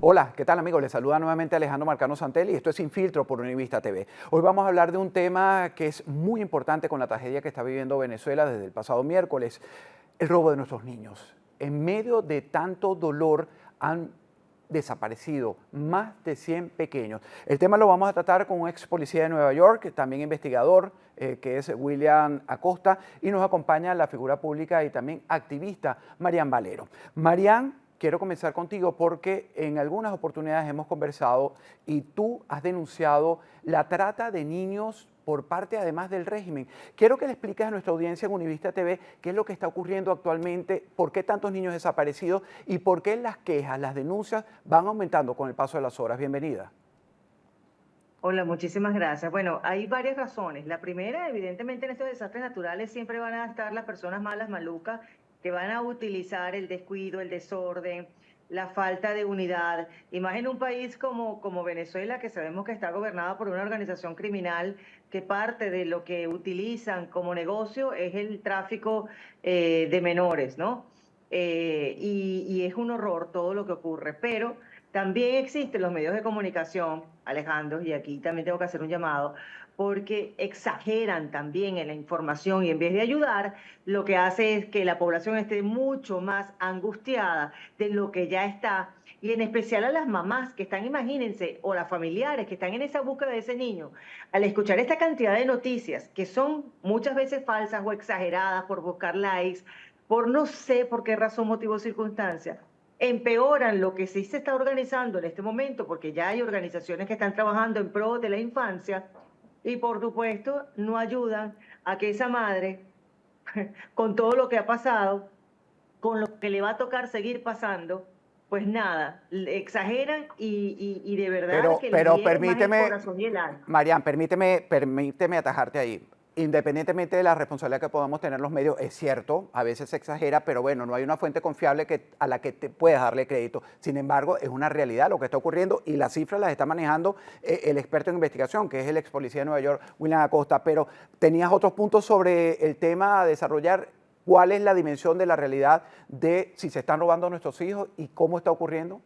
Hola, ¿qué tal amigos? Les saluda nuevamente Alejandro Marcano Santelli y esto es Sin Filtro por Univista TV. Hoy vamos a hablar de un tema que es muy importante con la tragedia que está viviendo Venezuela desde el pasado miércoles, el robo de nuestros niños. En medio de tanto dolor han desaparecido más de 100 pequeños. El tema lo vamos a tratar con un ex policía de Nueva York, también investigador, que es William Acosta, y nos acompaña la figura pública y también activista Marian Valero. Marian, quiero comenzar contigo porque en algunas oportunidades hemos conversado y tú has denunciado la trata de niños por parte además del régimen. Quiero que le expliques a nuestra audiencia en Univista TV qué es lo que está ocurriendo actualmente, por qué tantos niños desaparecidos y por qué las quejas, las denuncias van aumentando con el paso de las horas. Bienvenida. Hola, muchísimas gracias. Bueno, hay varias razones. La primera, evidentemente, en estos desastres naturales siempre van a estar las personas malas, malucas, que van a utilizar el descuido, el desorden, la falta de unidad. Y más en un país como Venezuela, que sabemos que está gobernada por una organización criminal que parte de lo que utilizan como negocio es el tráfico de menores, ¿no? Y es un horror todo lo que ocurre, pero también existen los medios de comunicación, Alejandro, y aquí también tengo que hacer un llamado, porque exageran también en la información y en vez de ayudar, lo que hace es que la población esté mucho más angustiada de lo que ya está, y en especial a las mamás que están, imagínense, o las familiares que están en esa búsqueda de ese niño, al escuchar esta cantidad de noticias que son muchas veces falsas o exageradas por buscar likes, por no sé por qué razón, motivo o circunstancia, empeoran lo que sí se está organizando en este momento, porque ya hay organizaciones que están trabajando en pro de la infancia y por supuesto no ayudan a que esa madre, con todo lo que ha pasado, con lo que le va a tocar seguir pasando, pues nada, exageran y de verdad que les Pero hiere más el permíteme, corazón y el alma. Marian, permíteme atajarte ahí. Independientemente de la responsabilidad que podamos tener los medios, es cierto, a veces se exagera, pero bueno, no hay una fuente confiable a la que te puedas darle crédito. Sin embargo, es una realidad lo que está ocurriendo y las cifras las está manejando el experto en investigación, que es el ex policía de Nueva York, William Acosta. Pero tenías otros puntos sobre el tema a desarrollar. ¿Cuál es la dimensión de la realidad de si se están robando a nuestros hijos y cómo está ocurriendo?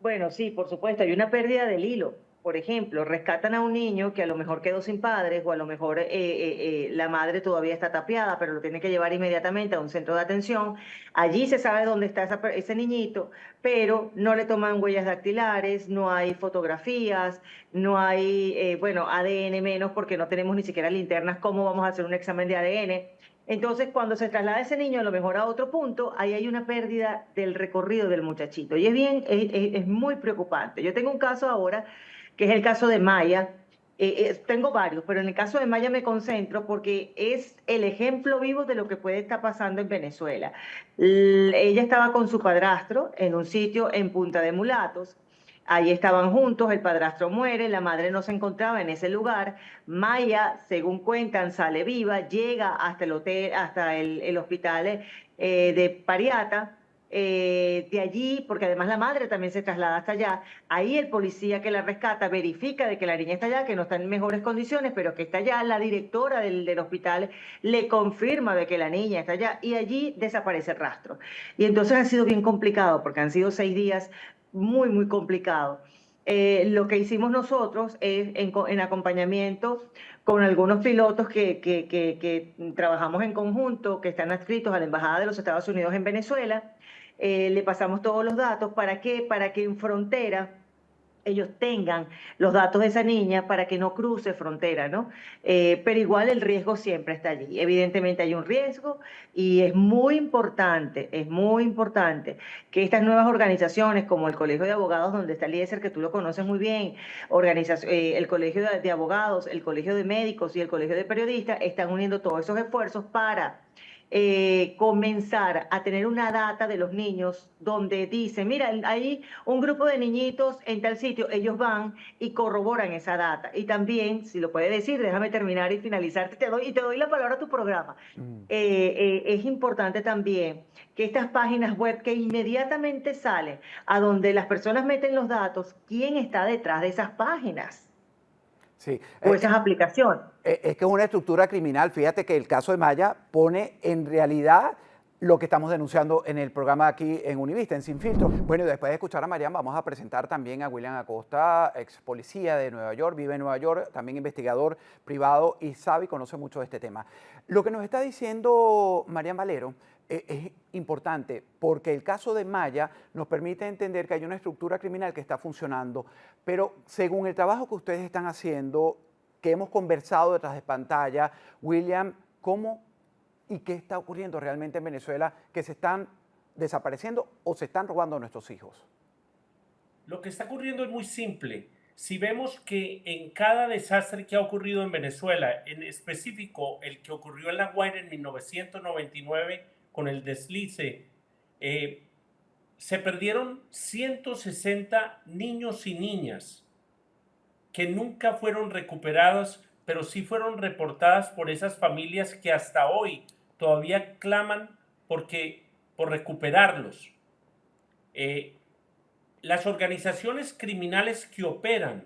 Bueno, sí, por supuesto, hay una pérdida del hilo. Por ejemplo, rescatan a un niño que a lo mejor quedó sin padres o a lo mejor la madre todavía está tapiada, pero lo tiene que llevar inmediatamente a un centro de atención. Allí se sabe dónde está ese niñito, pero no le toman huellas dactilares, no hay fotografías, no hay, bueno, ADN menos porque no tenemos ni siquiera linternas. ¿Cómo vamos a hacer un examen de ADN? Entonces, cuando se traslada ese niño a lo mejor a otro punto, ahí hay una pérdida del recorrido del muchachito. Y es bien, es muy preocupante. Yo tengo un caso ahora, que es el caso de Maya. Tengo varios, pero en el caso de Maya me concentro porque es el ejemplo vivo de lo que puede estar pasando en Venezuela. Ella estaba con su padrastro en un sitio en Punta de Mulatos. Ahí estaban juntos, el padrastro muere, la madre no se encontraba en ese lugar. Maya, según cuentan, sale viva, llega hasta el hotel, hasta el hospital de Pariata. De allí, porque además la madre también se traslada hasta allá, ahí el policía que la rescata verifica de que la niña está allá, que no está en mejores condiciones, pero que está allá. La directora del hospital le confirma de que la niña está allá y allí desaparece el rastro. Y entonces ha sido bien complicado, porque han sido 6 días muy, muy complicados. Lo que hicimos nosotros es en acompañamiento con algunos pilotos que trabajamos en conjunto, que están adscritos a la Embajada de los Estados Unidos en Venezuela. Le pasamos todos los datos. ¿Para qué? Para que en frontera ellos tengan los datos de esa niña para que no cruce frontera, ¿no? Pero igual el riesgo siempre está allí. Evidentemente hay un riesgo y es muy importante que estas nuevas organizaciones como el Colegio de Abogados, donde está Eliezer, que tú lo conoces muy bien, el Colegio de Abogados, el Colegio de Médicos y el Colegio de Periodistas, están uniendo todos esos esfuerzos para comenzar a tener una data de los niños donde dicen, mira, hay un grupo de niñitos en tal sitio, ellos van y corroboran esa data. Y también, si lo puede decir, déjame terminar y finalizar, y te doy la palabra a tu programa. Mm. Es importante también que estas páginas web que inmediatamente salen a donde las personas meten los datos, ¿quién está detrás de esas páginas Sí, o esas aplicaciones? es que es una estructura criminal. Fíjate que el caso de Maya pone en realidad lo que estamos denunciando en el programa aquí en Univista, en Sin Filtro. Bueno, y después de escuchar a Mariam, vamos a presentar también a William Acosta, ex policía de Nueva York, vive en Nueva York, también investigador privado y sabe y conoce mucho de este tema. Lo que nos está diciendo Mariam Valero es importante porque el caso de Maya nos permite entender que hay una estructura criminal que está funcionando, pero según el trabajo que ustedes están haciendo, que hemos conversado detrás de pantalla, William, ¿cómo y qué está ocurriendo realmente en Venezuela que se están desapareciendo o se están robando a nuestros hijos? Lo que está ocurriendo es muy simple. Si vemos que en cada desastre que ha ocurrido en Venezuela, en específico el que ocurrió en La Guaira en 1999 con el deslice, se perdieron 160 niños y niñas que nunca fueron recuperados, pero sí fueron reportadas por esas familias que hasta hoy todavía claman por recuperarlos. Las organizaciones criminales que operan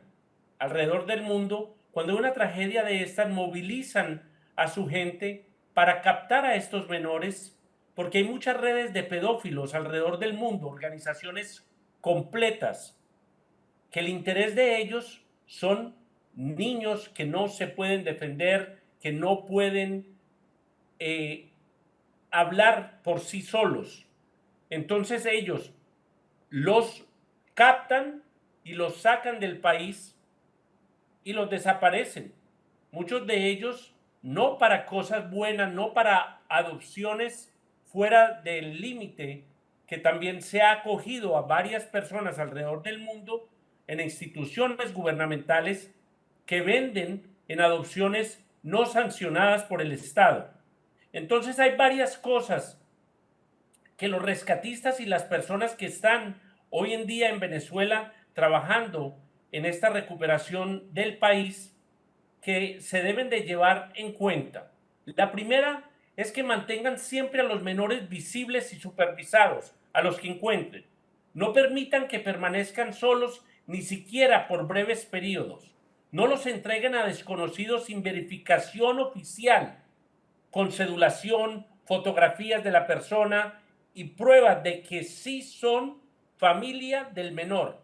alrededor del mundo, cuando hay una tragedia de estas, movilizan a su gente para captar a estos menores, porque hay muchas redes de pedófilos alrededor del mundo, organizaciones completas, que el interés de ellos son niños que no se pueden defender, que no pueden hablar por sí solos. Entonces ellos los captan y los sacan del país y los desaparecen. Muchos de ellos no para cosas buenas, no para adopciones fuera del límite, que también se ha acogido a varias personas alrededor del mundo en instituciones gubernamentales que venden en adopciones no sancionadas por el Estado. Entonces hay varias cosas que los rescatistas y las personas que están hoy en día en Venezuela trabajando en esta recuperación del país que se deben de llevar en cuenta. La primera es que mantengan siempre a los menores visibles y supervisados, a los que encuentren. No permitan que permanezcan solos ni siquiera por breves periodos. No los entreguen a desconocidos sin verificación oficial, con cedulación, fotografías de la persona y pruebas de que sí son familia del menor.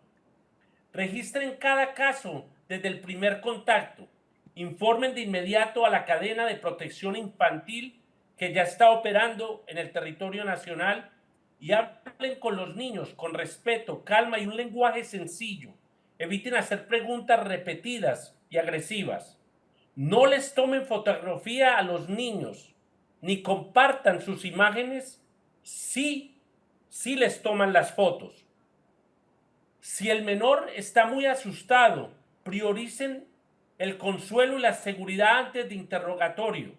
Registren cada caso desde el primer contacto. Informen de inmediato a la cadena de protección infantil que ya está operando en el territorio nacional y hablen con los niños con respeto, calma y un lenguaje sencillo. Eviten hacer preguntas repetidas y agresivas. No les tomen fotografía a los niños ni compartan sus imágenes si les toman las fotos. Si el menor está muy asustado, prioricen el consuelo y la seguridad antes de interrogatorio.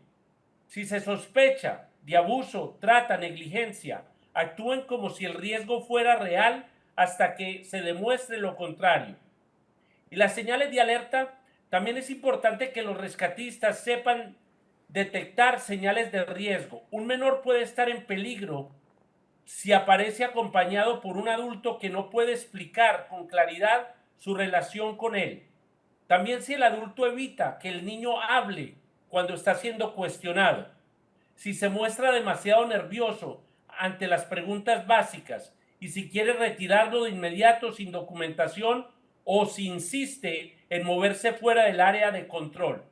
Si se sospecha de abuso, trata, negligencia, actúen como si el riesgo fuera real hasta que se demuestre lo contrario. Y las señales de alerta, también es importante que los rescatistas sepan detectar señales de riesgo. Un menor puede estar en peligro si aparece acompañado por un adulto que no puede explicar con claridad su relación con él. También si el adulto evita que el niño hable cuando está siendo cuestionado. Si se muestra demasiado nervioso ante las preguntas básicas y si quiere retirarlo de inmediato sin documentación o si insiste en moverse fuera del área de control.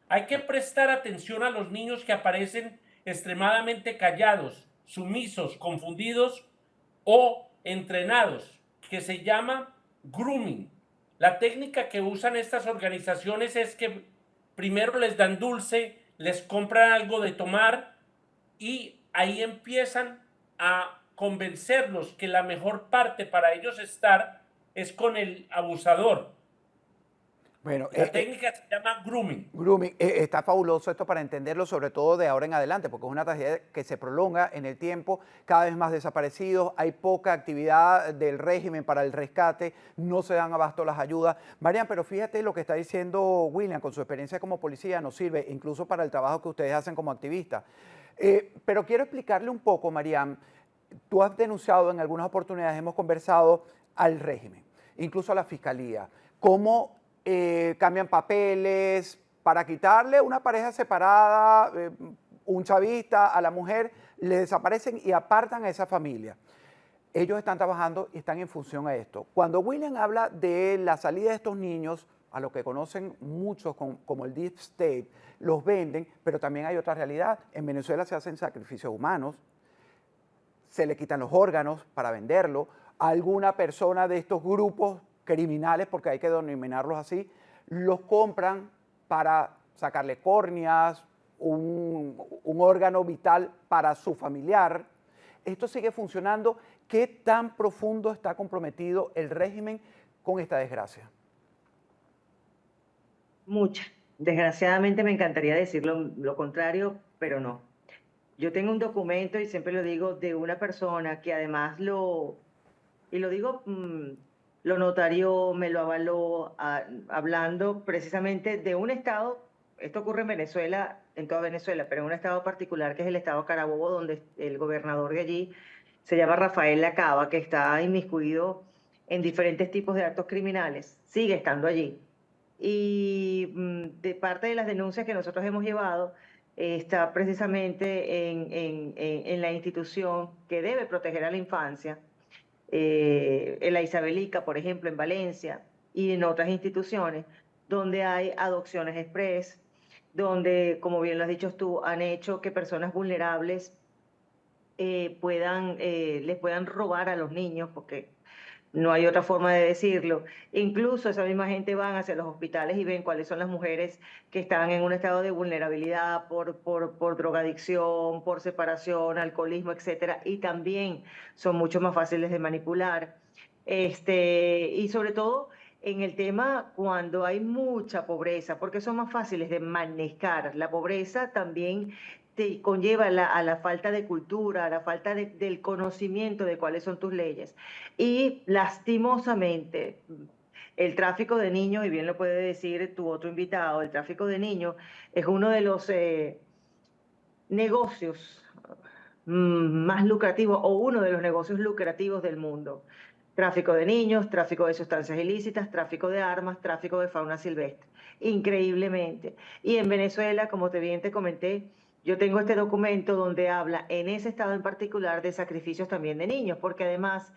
Hay que prestar atención a los niños que aparecen extremadamente callados, sumisos, confundidos o entrenados, que se llama grooming. La técnica que usan estas organizaciones es que primero les dan dulce, les compran algo de tomar y ahí empiezan a convencerlos que la mejor parte para ellos estar es con el abusador. Bueno, La técnica se llama grooming. Grooming, está fabuloso esto para entenderlo, sobre todo de ahora en adelante, porque es una tragedia que se prolonga en el tiempo, cada vez más desaparecidos, hay poca actividad del régimen para el rescate, no se dan abasto las ayudas. Mariam, pero fíjate lo que está diciendo William, con su experiencia como policía, nos sirve incluso para el trabajo que ustedes hacen como activistas. Pero quiero explicarle un poco, Mariam, tú has denunciado en algunas oportunidades, hemos conversado al régimen, incluso a la fiscalía, cómo cambian papeles para quitarle una pareja separada un chavista, a la mujer, le desaparecen y apartan a esa familia. Ellos están trabajando y están en función a esto. Cuando William habla de la salida de estos niños, a lo que conocen muchos como el Deep State, los venden, pero también hay otra realidad. En Venezuela se hacen sacrificios humanos, se le quitan los órganos para venderlo. Alguna persona de estos grupos criminales, porque hay que denominarlos así, los compran para sacarle córneas, un órgano vital para su familiar. Esto sigue funcionando. ¿Qué tan profundo está comprometido el régimen con esta desgracia? Mucha. Desgraciadamente me encantaría decir lo contrario, pero no. Yo tengo un documento, y siempre lo digo, de una persona que además y lo digo, lo notarió, me lo avaló, hablando precisamente de un estado. Esto ocurre en Venezuela, en toda Venezuela, pero en un estado particular que es el estado Carabobo, donde el gobernador de allí se llama Rafael Lacaba, que está inmiscuido en diferentes tipos de actos criminales, sigue estando allí. Y de parte de las denuncias que nosotros hemos llevado, está precisamente en la institución que debe proteger a la infancia, en la Isabelica, por ejemplo, en Valencia, y en otras instituciones, donde hay adopciones express, donde, como bien lo has dicho tú, han hecho que personas vulnerables les puedan robar a los niños, porque no hay otra forma de decirlo. Incluso esa misma gente van hacia los hospitales y ven cuáles son las mujeres que están en un estado de vulnerabilidad por drogadicción, por separación, alcoholismo, etcétera, y también son mucho más fáciles de manipular. Y sobre todo en el tema cuando hay mucha pobreza, porque son más fáciles de manejar. La pobreza también te conlleva a la falta de cultura, a la falta del conocimiento de cuáles son tus leyes. Y lastimosamente, el tráfico de niños, y bien lo puede decir tu otro invitado, el tráfico de niños es uno de los negocios más lucrativos, o uno de los negocios lucrativos del mundo. Tráfico de niños, tráfico de sustancias ilícitas, tráfico de armas, tráfico de fauna silvestre. Increíblemente. Y en Venezuela, como bien te comenté, yo tengo este documento donde habla en ese estado en particular de sacrificios también de niños, porque además,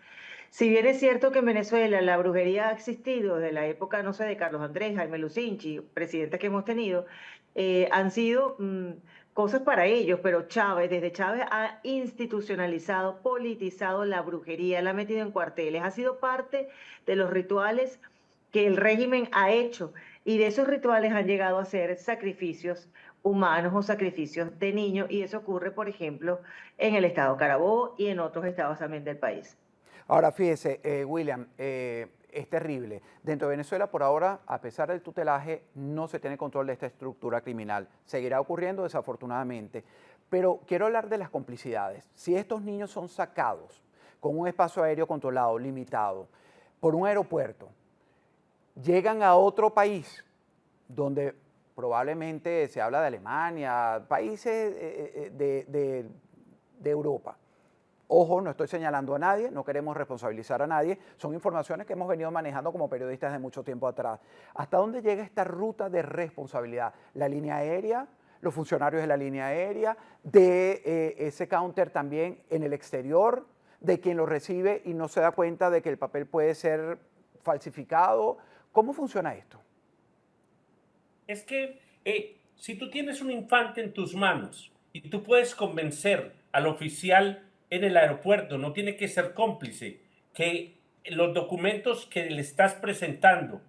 si bien es cierto que en Venezuela la brujería ha existido desde la época, no sé, de Carlos Andrés, Jaime Lucinchi, presidentes que hemos tenido, han sido cosas para ellos, pero desde Chávez ha institucionalizado, politizado la brujería, la ha metido en cuarteles, ha sido parte de los rituales que el régimen ha hecho, y de esos rituales han llegado a ser sacrificios humanos o sacrificios de niños, y eso ocurre, por ejemplo, en el estado Carabobo y en otros estados también del país. Ahora, fíjese, William, es terrible. Dentro de Venezuela, por ahora, a pesar del tutelaje, no se tiene control de esta estructura criminal. Seguirá ocurriendo, desafortunadamente. Pero quiero hablar de las complicidades. Si estos niños son sacados con un espacio aéreo controlado, limitado, por un aeropuerto, llegan a otro país donde probablemente se habla de Alemania, países de Europa. Ojo, no estoy señalando a nadie, no queremos responsabilizar a nadie, son informaciones que hemos venido manejando como periodistas de mucho tiempo atrás. ¿Hasta dónde llega esta ruta de responsabilidad? La línea aérea, los funcionarios de la línea aérea, de ese counter también en el exterior, de quien lo recibe y no se da cuenta de que el papel puede ser falsificado. ¿Cómo funciona esto? Es que si tú tienes un infante en tus manos y tú puedes convencer al oficial en el aeropuerto, no tiene que ser cómplice, que los documentos que le estás presentando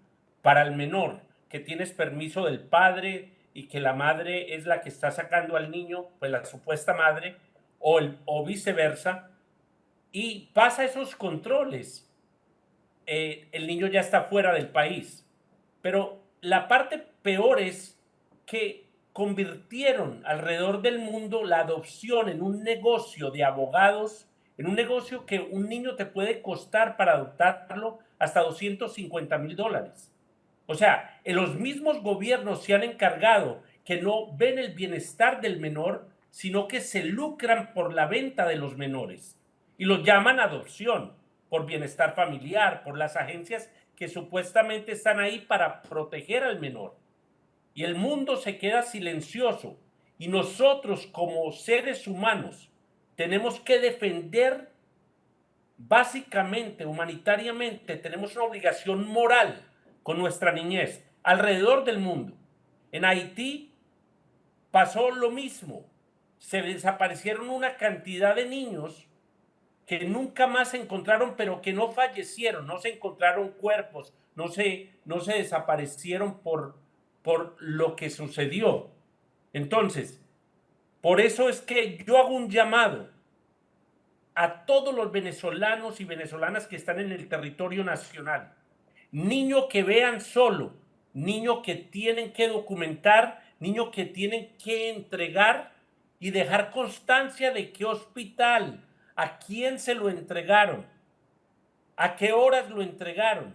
para el menor, que tienes permiso del padre y que la madre es la que está sacando al niño, pues la supuesta madre, o viceversa, y pasa esos controles, el niño ya está fuera del país. Pero la parte peor es que convirtieron alrededor del mundo la adopción en un negocio de abogados, en un negocio que un niño te puede costar para adoptarlo hasta $250,000. O sea, los mismos gobiernos se han encargado que no ven el bienestar del menor, sino que se lucran por la venta de los menores y los llaman adopción, por bienestar familiar, por las agencias que supuestamente están ahí para proteger al menor. Y el mundo se queda silencioso Y nosotros como seres humanos tenemos que defender, básicamente, humanitariamente, tenemos una obligación moral con nuestra niñez alrededor del mundo. En Haití pasó lo mismo. Se desaparecieron una cantidad de niños que nunca más se encontraron, pero que no fallecieron, no se encontraron cuerpos, no se desaparecieron por lo que sucedió. Entonces, por eso es que yo hago un llamado a todos los venezolanos y venezolanas que están en el territorio nacional. Niño que vean solo, niño que tienen que documentar, niño que tienen que entregar y dejar constancia de qué hospital, a quién se lo entregaron, a qué horas lo entregaron.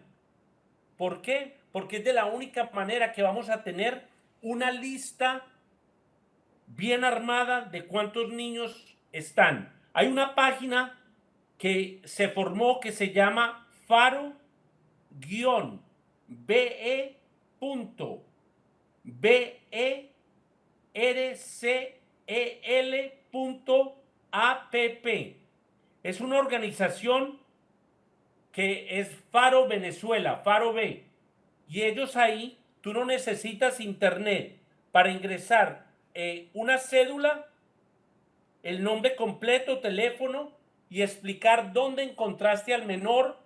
¿Por qué? Porque es de la única manera que vamos a tener una lista bien armada de cuántos niños están. Hay una página que se formó que se llama faro-be.bercel.app. Es una organización que es Faro Venezuela, Faro B. Y ellos ahí, tú no necesitas internet para ingresar una cédula, el nombre completo, teléfono y explicar dónde encontraste al menor,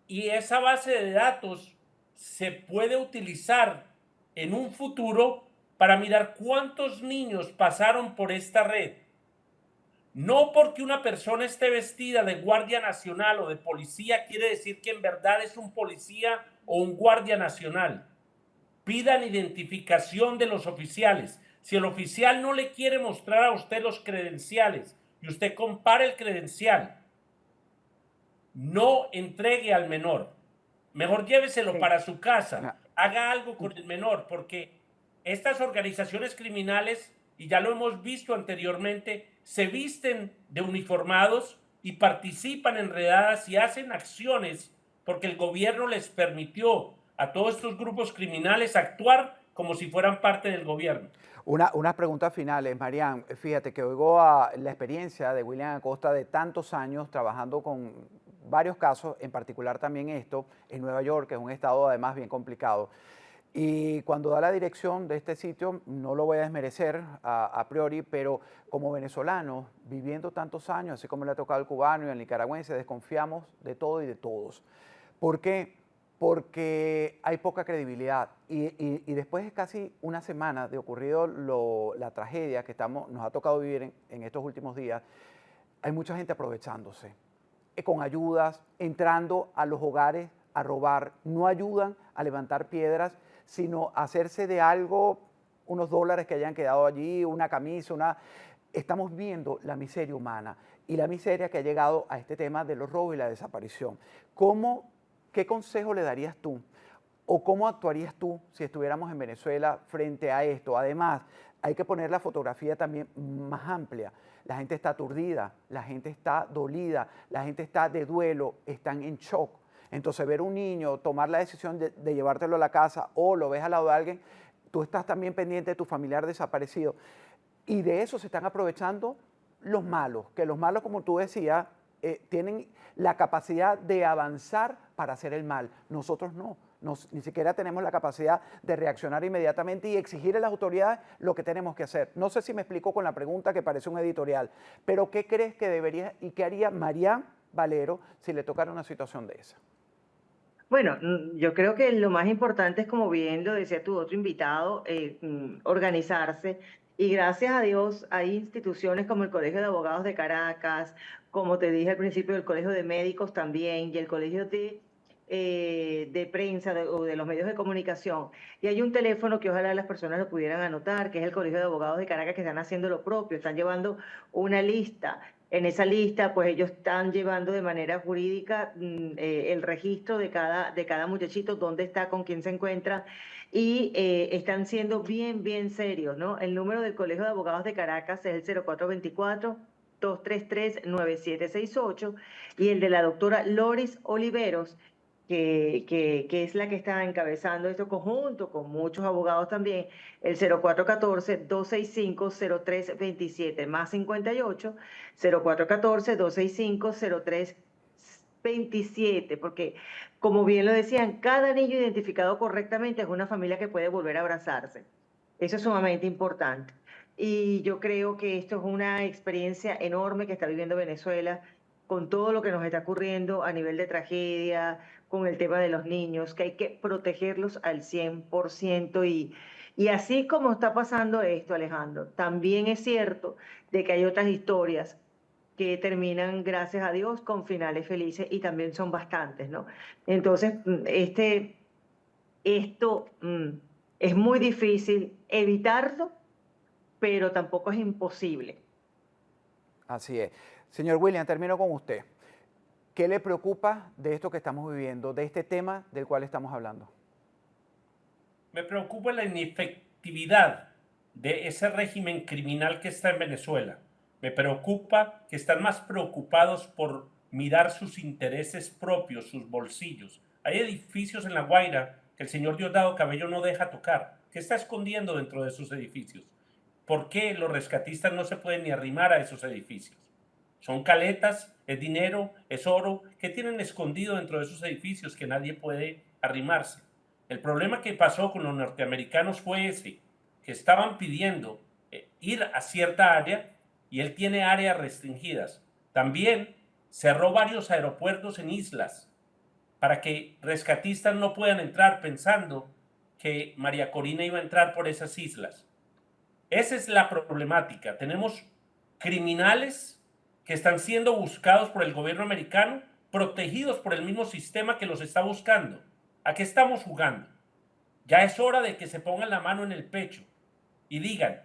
y esa base de datos se puede utilizar en un futuro para mirar cuántos niños pasaron por esta red. No porque una persona esté vestida de guardia nacional o de policía quiere decir que en verdad es un policía o un guardia nacional. Pidan identificación de los oficiales. Si el oficial no le quiere mostrar a usted los credenciales y usted compara el credencial, no entregue al menor. Mejor lléveselo para su casa. Haga algo con el menor, porque estas organizaciones criminales, y ya lo hemos visto anteriormente, se visten de uniformados y participan en redadas y hacen acciones porque el gobierno les permitió a todos estos grupos criminales actuar como si fueran parte del gobierno. Unas preguntas finales, Marian. Fíjate que oigo a la experiencia de William Acosta de tantos años trabajando con varios casos, en particular también esto, en Nueva York, que es un estado además bien complicado. Y cuando da la dirección de este sitio, no lo voy a desmerecer a priori, pero como venezolanos, viviendo tantos años, así como le ha tocado al cubano y al nicaragüense, desconfiamos de todo y de todos. ¿Por qué? Porque hay poca credibilidad. Y después de casi una semana de ocurrido la tragedia que nos ha tocado vivir en estos últimos días, hay mucha gente aprovechándose, con ayudas, entrando a los hogares a robar. No ayudan a levantar piedras, sino a hacerse de algo, unos dólares que hayan quedado allí, una camisa, Estamos viendo la miseria humana y la miseria que ha llegado a este tema de los robos y la desaparición. ¿Qué consejo le darías tú? ¿O cómo actuarías tú si estuviéramos en Venezuela frente a esto? Además, hay que poner la fotografía también más amplia. La gente está aturdida, la gente está dolida, la gente está de duelo, están en shock. Entonces, ver un niño tomar la decisión de llevártelo a la casa o lo ves al lado de alguien, tú estás también pendiente de tu familiar desaparecido. Y de eso se están aprovechando los malos, que los malos, como tú decías, tienen la capacidad de avanzar para hacer el mal. Nosotros no. Ni siquiera tenemos la capacidad de reaccionar inmediatamente y exigir a las autoridades lo que tenemos que hacer. No sé si me explico con la pregunta que parece un editorial, pero ¿qué crees que debería y qué haría Marian Valero si le tocara una situación de esa? Bueno, yo creo que lo más importante es, como bien lo decía tu otro invitado, organizarse. Y gracias a Dios hay instituciones como el Colegio de Abogados de Caracas, como te dije al principio, el Colegio de Médicos también, y el Colegio de Prensa o de los medios de comunicación. Y hay un teléfono que ojalá las personas lo pudieran anotar, que es el Colegio de Abogados de Caracas, que están haciendo lo propio, están llevando una lista. En esa lista, pues ellos están llevando de manera jurídica el registro de cada muchachito, dónde está, con quién se encuentra, y están siendo bien, bien serios, ¿no? El número del Colegio de Abogados de Caracas es el 0424-233-9768, y el de la doctora Loris Oliveros que es la que está encabezando este conjunto, con muchos abogados también, el 0414-265-0327, más 58, 0414-265-0327, porque como bien lo decían, cada niño identificado correctamente es una familia que puede volver a abrazarse. Eso es sumamente importante. Y yo creo que esto es una experiencia enorme que está viviendo Venezuela con todo lo que nos está ocurriendo a nivel de tragedia, con el tema de los niños, que hay que protegerlos al 100%. Y así como está pasando esto, Alejandro, también es cierto de que hay otras historias que terminan, gracias a Dios, con finales felices y también son bastantes, ¿no? Entonces, esto es muy difícil evitarlo, pero tampoco es imposible. Así es. Señor William, termino con usted. ¿Qué le preocupa de esto que estamos viviendo, de este tema del cual estamos hablando? Me preocupa la inefectividad de ese régimen criminal que está en Venezuela. Me preocupa que están más preocupados por mirar sus intereses propios, sus bolsillos. Hay edificios en La Guaira que el señor Diosdado Cabello no deja tocar. ¿Qué está escondiendo dentro de esos edificios? ¿Por qué los rescatistas no se pueden ni arrimar a esos edificios? Son caletas, es dinero, es oro, que tienen escondido dentro de esos edificios que nadie puede arrimarse. El problema que pasó con los norteamericanos fue ese, que estaban pidiendo ir a cierta área y él tiene áreas restringidas. También cerró varios aeropuertos en islas para que rescatistas no puedan entrar pensando que María Corina iba a entrar por esas islas. Esa es la problemática. Tenemos criminales que están siendo buscados por el gobierno americano, protegidos por el mismo sistema que los está buscando. ¿A qué estamos jugando? Ya es hora de que se pongan la mano en el pecho y digan,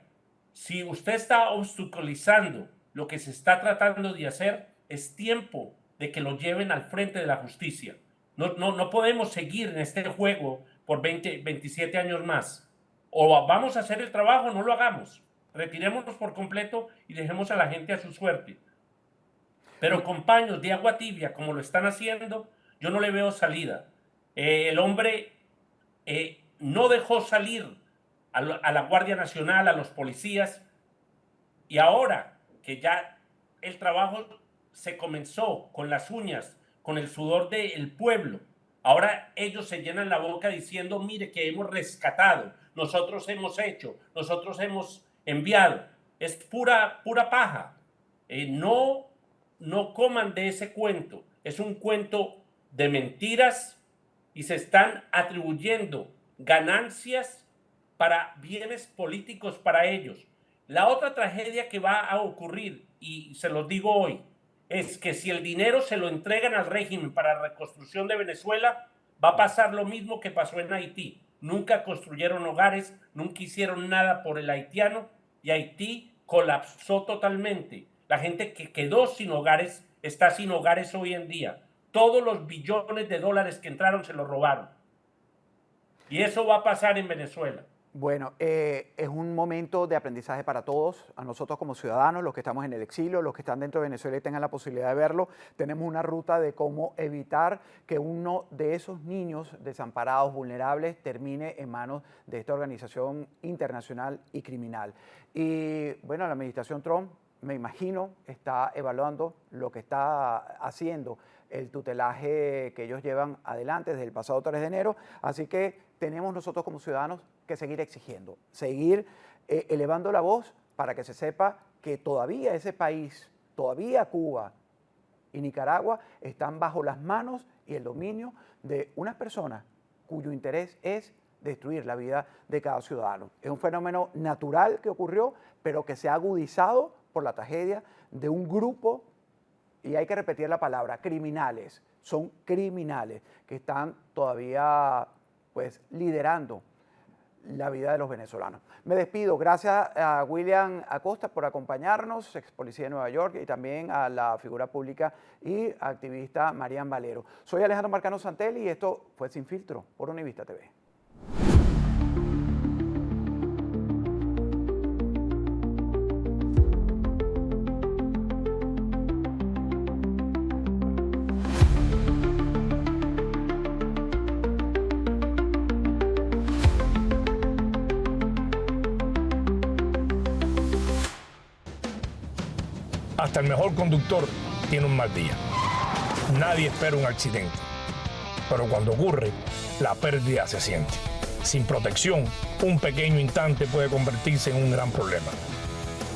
si usted está obstaculizando lo que se está tratando de hacer, es tiempo de que lo lleven al frente de la justicia. No podemos seguir en este juego por 27 años más. O vamos a hacer el trabajo o no lo hagamos. Retirémonos por completo y dejemos a la gente a su suerte. Pero con paños de agua tibia, como lo están haciendo, yo no le veo salida. El hombre no dejó salir a la Guardia Nacional, a los policías, y ahora que ya el trabajo se comenzó con las uñas, con el sudor del pueblo, ahora ellos se llenan la boca diciendo, mire que hemos rescatado, nosotros hemos hecho, nosotros hemos enviado. Es pura paja. No coman de ese cuento. Es un cuento de mentiras y se están atribuyendo ganancias para bienes políticos para ellos. La otra tragedia que va a ocurrir, y se los digo hoy, es que si el dinero se lo entregan al régimen para la reconstrucción de Venezuela, va a pasar lo mismo que pasó en Haití. Nunca construyeron hogares, nunca hicieron nada por el haitiano y Haití colapsó totalmente. La gente que quedó sin hogares está sin hogares hoy en día. Todos los billones de dólares que entraron se los robaron. Y eso va a pasar en Venezuela. Bueno, es un momento de aprendizaje para todos, a nosotros como ciudadanos, los que estamos en el exilio, los que están dentro de Venezuela y tengan la posibilidad de verlo. Tenemos una ruta de cómo evitar que uno de esos niños desamparados, vulnerables, termine en manos de esta organización internacional y criminal. Y bueno, la administración Trump, me imagino, está evaluando lo que está haciendo el tutelaje que ellos llevan adelante desde el pasado 3 de enero. Así que tenemos nosotros como ciudadanos que seguir exigiendo, seguir elevando la voz para que se sepa que todavía ese país, todavía Cuba y Nicaragua están bajo las manos y el dominio de unas personas cuyo interés es destruir la vida de cada ciudadano. Es un fenómeno natural que ocurrió, pero que se ha agudizado por la tragedia de un grupo, y hay que repetir la palabra, criminales. Son criminales que están todavía pues liderando la vida de los venezolanos. Me despido, gracias a William Acosta por acompañarnos, ex policía de Nueva York, y también a la figura pública y activista Marian Valero. Soy Alejandro Marcano Santelli y esto fue Sin Filtro por Univista TV. Hasta el mejor conductor tiene un mal día. Nadie espera un accidente, pero cuando ocurre, la pérdida se siente. Sin protección, un pequeño instante puede convertirse en un gran problema.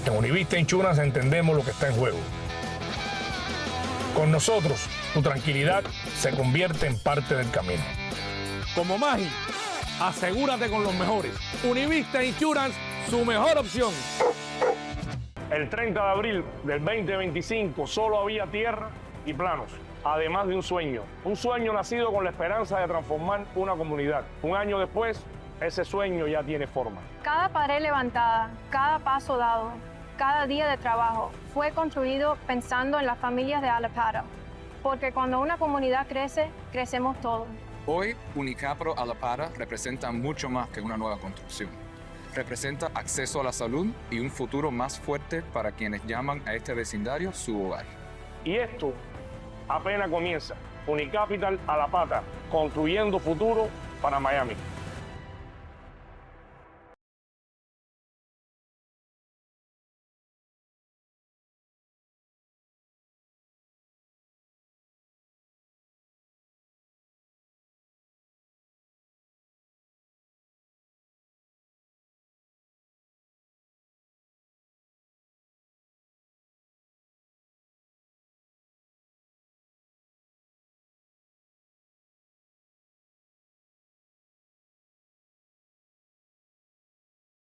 En Univista Insurance entendemos lo que está en juego. Con nosotros, tu tranquilidad se convierte en parte del camino. Como Maggi, asegúrate con los mejores. Univista Insurance, su mejor opción. El 30 de abril del 2025 solo había tierra y planos, además de un sueño nacido con la esperanza de transformar una comunidad. Un año después, ese sueño ya tiene forma. Cada pared levantada, cada paso dado, cada día de trabajo fue construido pensando en las familias de Alapata. Porque cuando una comunidad crece, crecemos todos. Hoy, Unicapro Alapata representa mucho más que una nueva construcción. Representa acceso a la salud y un futuro más fuerte para quienes llaman a este vecindario su hogar. Y esto apenas comienza. Unicapital Alapata, construyendo futuro para Miami.